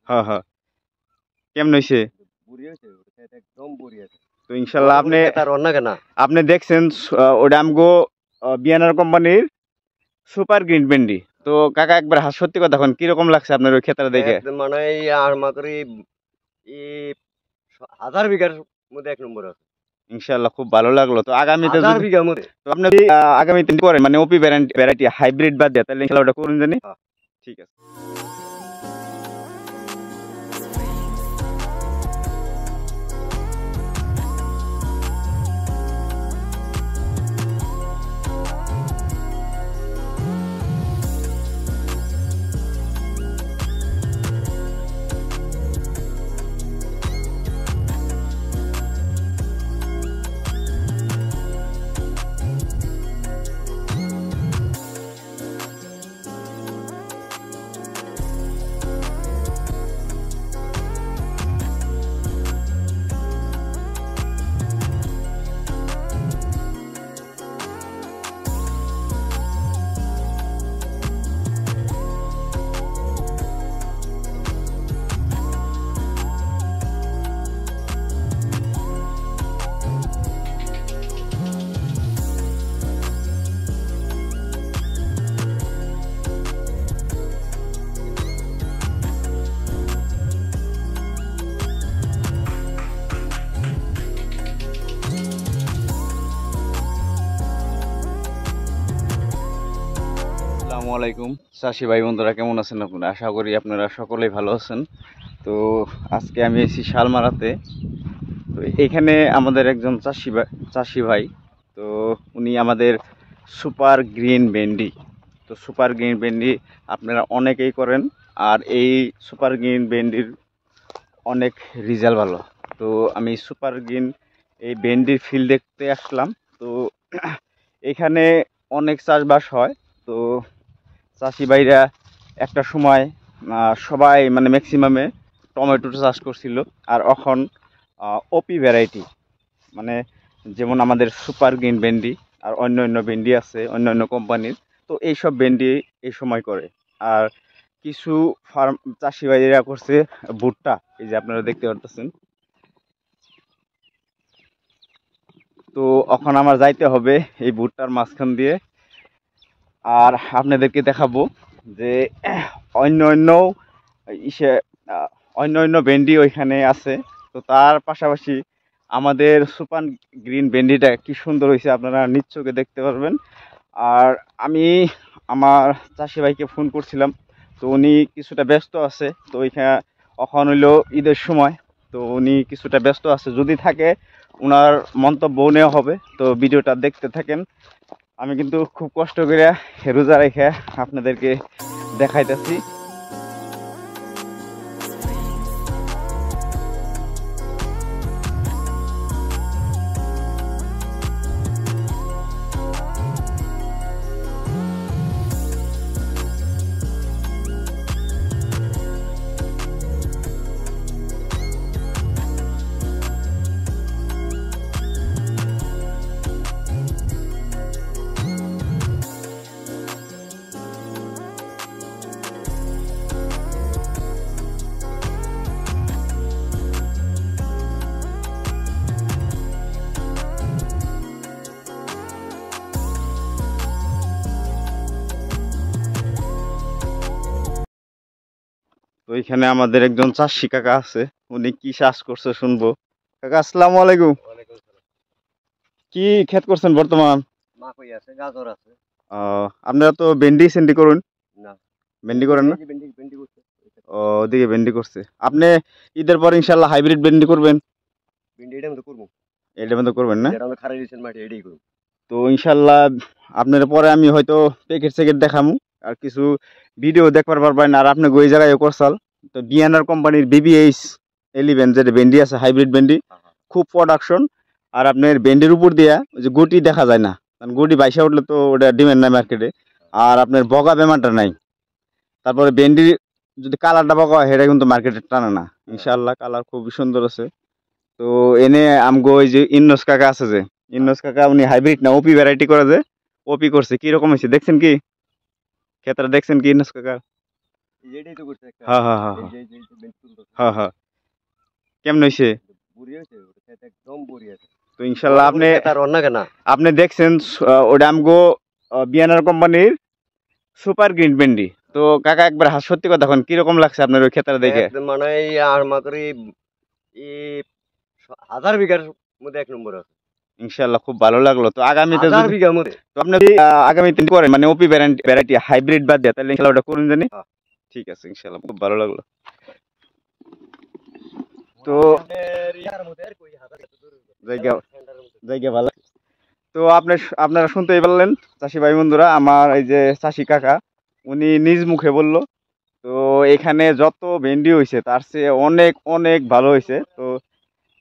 হ্যাঁ হ্যাঁ কেমন হয়েছে তো ইনশাল্লাহ আপনি দেখছেন ওটা আমগো বিয়ানার কোম্পানির সুপার গ্রিন ভেন্ডি। তো কাকা একবার সত্যি কথা এখন কিরকম লাগছে আপনার ওই ক্ষেতটা দেখে? মানে আর মাত্র 1000 বিঘার মধ্যে 1 নম্বর আছে। ইনশাআল্লাহ খুব ভালো লাগলো। তো আগামীতে 1000 বিঘার মধ্যে তো আপনি আগামীতে করেন মানে ওপি ভ্যারাইটি হাইব্রিড বাদ দিয়ে তাহলে ইনশাআল্লাহ ওটা করুন জানি। ঠিক আছে। আসসালামু আলাইকুম চাষি ভাই বন্ধুরা, কেমন আছেন আপনারা? আশা করি আপনারা সকলেই ভালো আছেন। তো আজকে আমি এসেছি শালমারাতে। তো এখানে আমাদের একজন চাষি ভাই, তো উনি আমাদের সুপার গ্রিন ভেন্ডি, তো সুপার গ্রিন ভেন্ডি আপনারা অনেকেই করেন, আর এই সুপার গ্রিন ভেন্ডির অনেক রেজাল্ট ভালো। তো আমি সুপার গ্রিন এই ভেন্ডির ফিল্ড দেখতে আসলাম। তো এখানে অনেক চাষবাস হয়। তো চাষি ভাইরা একটা সময় সবাই মানে ম্যাক্সিমামে টমেটো চাষ করছিল, আর এখন ওপি ভ্যারাইটি মানে যেমন আমাদের সুপার গ্রিন ভেন্ডি আর অন্য অন্য ভেন্ডি আছে অন্য অন্য কোম্পানির, তো এইসব ভেন্ডি এই সময় করে। আর কিছু ফার্ম চাষি ভাইরা করছে ভুট্টা, এই যে আপনারা দেখতে পারতেছেন। তো এখন আমার যাইতে হবে এই ভুট্টার মাঝখান দিয়ে, আর আপনাদেরকে দেখাবো যে অন্য অন্য ইসে অন্য অন্য ভেন্ডি ওইখানে আছে। তো তার পাশাপাশি আমাদের সুপার গ্রিন ভেন্ডিটা কি সুন্দর হয়েছে আপনারা নিশ্চয়ই দেখতে পারবেন। আর আমি আমার চাষি ভাইকে ফোন করছিলাম, তো উনি কিছুটা ব্যস্ত আছে। তো ওইখানে এখন হইলো ঈদের সময়, তো উনি কিছুটা ব্যস্ত আছে, যদি থাকে ওনার মন্তব্য নেওয়া হবে। তো ভিডিওটা দেখতে থাকেন। আমি কিন্তু খুব কষ্ট করে রোজা রেখে আপনাদেরকে দেখাইতেছি। তো এখানে আমাদের একজন চাষি কাকা আছে, উনি কি চাষ করছে শুনবো। কাকা আসসালামু আলাইকুম। কি ক্ষেত করছেন বর্তমান? মাকই আছে, গাজর আছে। আপনারা তো ভেন্ডি সেন্ডি করুন না, ভেন্ডি করেন না? ভেন্ডি করছে। ওদিকে ভেন্ডি করছে। আপনি ঈদের পর ইনশাল্লাহ হাইব্রিড ভেন্ডি করবেন? ভেন্ডি এটার মধ্যে করবো, এটার মধ্যে করবেন না? যেটা আমরা খারাই দিয়েছেন মাটি এটাই করবো। তো ইনশাল্লাহ আপনার পরে আমি হয়তো প্যাকেট সেকেট দেখামু, আর কিছু ভিডিও দেখবার পারবেন। আর আপনি ওই জায়গায় করছাল তো বিয়ানার কোম্পানির BBH11 যেটা ভেন্ডি আছে হাইব্রিড ভেন্ডি, খুব প্রোডাকশন। আর আপনার ভেন্ডির উপর দিয়া ওই যে গুটি দেখা যায় না, কারণ গুটি বাইসা উঠলে তো ওটা ডিমান্ড নাই মার্কেটে। আর আপনার বগা বেমারটা নাই। তারপরে ভেন্ডির যদি কালারটা বগা হয় সেটা কিন্তু মার্কেটে টানে না। ইনশাল্লাহ কালার খুবই সুন্দর আছে। তো এনে আমগো ওই যে ইন্নস কাকা আছে, যে ইন্নস কাকা উনি হাইব্রিড না ওপি ভ্যারাইটি করে, যে ওপি করছে কিরকম হয়েছে দেখছেন কি? ক্ষেতটা দেখছেন কি ইন্নস কাকা? এই যে এটাই তো করছে একটা হ্যাঁ হ্যাঁ হ্যাঁ এই হ্যাঁ যে এই যে বেঞ্চ তুলতেছে হ্যাঁ হ্যাঁ কেমন হয়েছে? বুড়ি হয়েছে ওটা খেতে একদম বুড়ি আছে তো ইনশাল্লাহ আপনি তার অন্য কেনা আপনি দেখছেন ওটা আমগো বিয়ানার কোম্পানির সুপার গ্রিন ভেন্ডি। তো কাকা একবার সত্যি কথা এখন কিরকম লাগছে আপনার ওই ক্ষেতটা দেখে? একদম মানে এই আর মাত্র এই 1000 বিঘার মধ্যে 1 নম্বর আছে ইনশাল্লাহ খুব ভালো লাগলো। তো আগামীতে 1000 বিঘার মধ্যে তো আপনি যদি আগামীতে করেন মানে ওপি ভ্যারাইটি হাইব্রিড বাদ দিয়ে তাহলে ইনশাল্লাহ ওটা করুন জানি। হ্যাঁ। ঠিক আছে ইনশাল্লাহ খুব ভালো লাগলো। তো ইয়ার মধ্যে আর কই 1000 এত দূর জায়গা জায়গা ভালো। তো আপনারা শুনতেই পারলেন চাষি ভাই বন্ধুরা, আমার এই যে চাষি কাকা উনি নিজ মুখে বলল তো এখানে যত ভেন্ডি হয়েছে তার চেয়ে অনেক অনেক ভালো হয়েছে। তো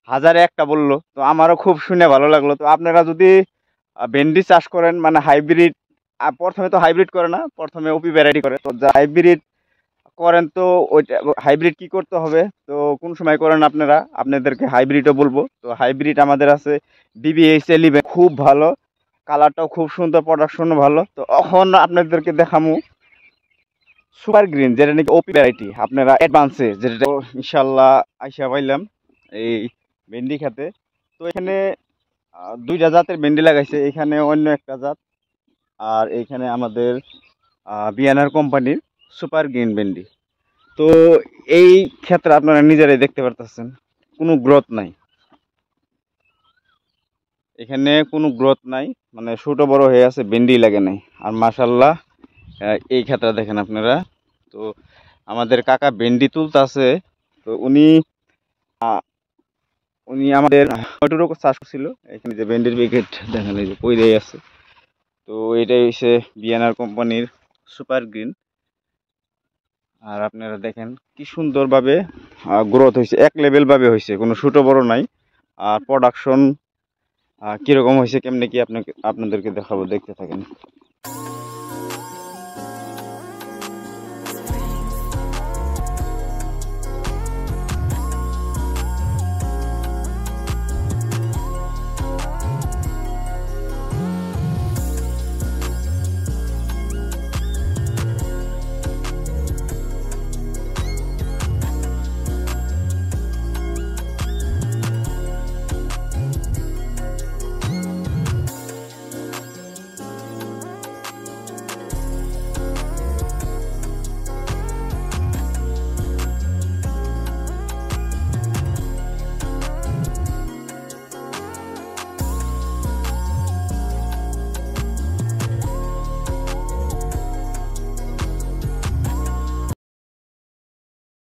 1000-এ 1টা বললো, তো আমারও খুব শুনে ভালো লাগলো। তো আপনারা যদি ভেন্ডি চাষ করেন মানে হাইব্রিড, প্রথমে তো হাইব্রিড করে না, প্রথমে ওপি ভ্যারাইটি করে। তো যা হাইব্রিড করেন তো ওইটা হাইব্রিড কি করতে হবে, তো কোন সময় করেন আপনারা, আপনাদেরকে হাইব্রিডও বলবো। তো হাইব্রিড আমাদের আছে DBH11, খুব ভালো, কালারটাও খুব সুন্দর, প্রোডাকশনও ভালো। তো এখন আপনাদেরকে দেখামু সুপার গ্রিন যেটা নাকি ওপি ভ্যারাইটি, আপনারা অ্যাডভান্সে যেটা ইনশাল্লাহ আইসা পাইলাম এই ভেন্ডি খেতে। তো এখানে 2টা জাতের ভেন্ডি লাগাইছে, এখানে অন্য একটা জাত, আর এইখানে আমাদের বিয়ানার কোম্পানির সুপার গ্রিন ভেন্ডি। তো এই ক্ষেত্রে আপনারা নিজেরাই দেখতে পারতেছেন কোনো গ্রোথ নাই, এখানে কোনো গ্রোথ নাই, মানে ছোট বড় হয়ে আছে, ভেন্ডি লাগে নাই। আর মাশাল্লাহ এই ক্ষেত্রে দেখেন আপনারা। তো আমাদের কাকা ভেন্ডি তুলতেছে। তো উনি আমাদের টমেটোরও চাষ করছিল, এখানে যে ভেন্ডির প্যাকেট দেখেন এই যে পইরেই আছে। তো এটাই হচ্ছে বিয়ানার কোম্পানির সুপার গ্রিন। আর আপনারা দেখেন কি সুন্দরভাবে গ্রোথ হয়েছে, এক লেভেল ভাবে হয়েছে, কোনো ছোট বড় নাই। আর প্রোডাকশন কীরকম হয়েছে কেমনে কি আপনাদেরকে দেখাবো, দেখতে থাকেন।